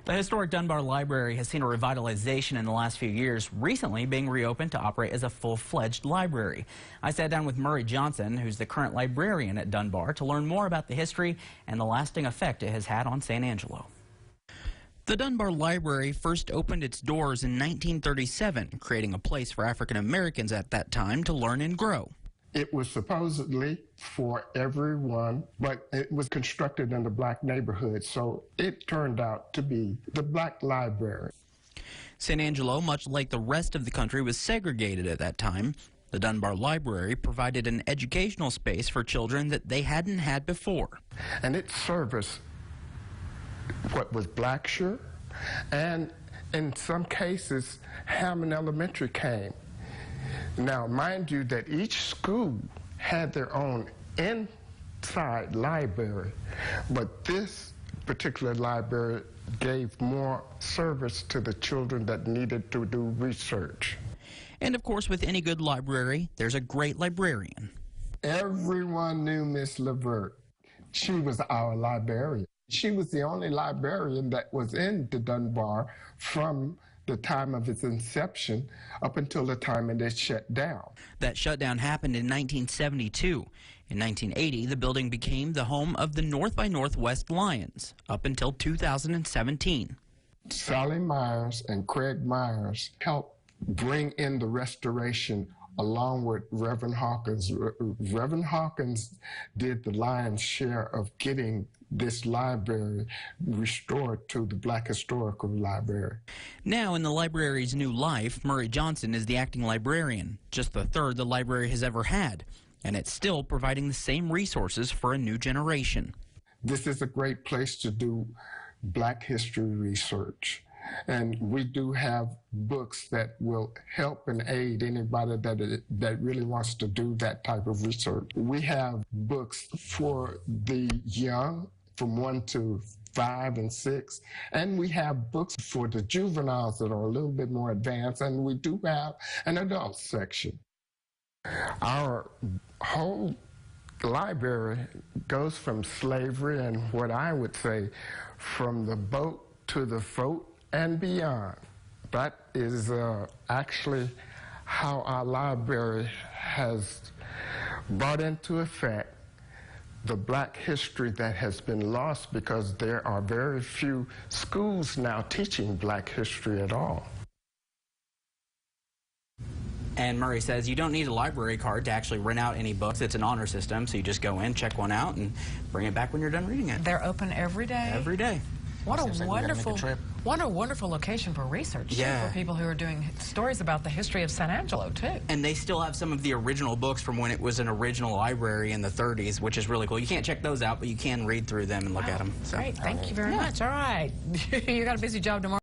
The historic Dunbar Library has seen a revitalization in the last few years, recently being reopened to operate as a full-fledged library. I sat down with Murray Johnson, who's the current librarian at Dunbar, to learn more about the history and the lasting effect it has had on San Angelo. The Dunbar Library first opened its doors in 1937, creating a place for African Americans at that time to learn and grow. It was supposedly for everyone, but it was constructed in the black neighborhood, so it turned out to be the black library. San Angelo, much like the rest of the country, was segregated at that time. The Dunbar Library provided an educational space for children that they hadn't had before. And it serviced what was Blackshear, and in some cases, Hammond Elementary came. Now, mind you that each school had their own inside library, but this particular library gave more service to the children that needed to do research. And of course, with any good library, there's a great librarian. Everyone knew Miss Levert. She was our librarian. She was the only librarian that was in the Dunbar from the time of its inception up until the time it shut down. That shutdown happened in 1972. In 1980, the building became the home of the North by Northwest Lions up until 2017. Sally Myers and Craig Myers helped bring in the restoration along with Reverend Hawkins. Reverend Hawkins did the lion's share of getting this library restored to the Black Historical Library. Now, in the library's new life, Murray Johnson is the acting librarian, just the third the library has ever had, and it's still providing the same resources for a new generation. This is a great place to do Black history research. And we do have books that will help and aid anybody that really wants to do that type of research. We have books for the young, from 1 to 5 and 6, and we have books for the juveniles that are a little bit more advanced, and we do have an adult section. Our whole library goes from slavery and what I would say from the boat to the vote and beyond. That is actually how our library has brought into effect the Black history that has been lost because there are very few schools now teaching Black history at all. And Murray says you don't need a library card to actually rent out any books. It's an honor system, so you just go in, check one out, and bring it back when you're done reading it. They're open every day? Every day. What a wonderful location for research, too, for people who are doing stories about the history of San Angelo, too. And they still have some of the original books from when it was an original library in the 30s, which is really cool. You can't check those out, but you can read through them and look at them. So. Great, thank you very much. All right, you got a busy job tomorrow.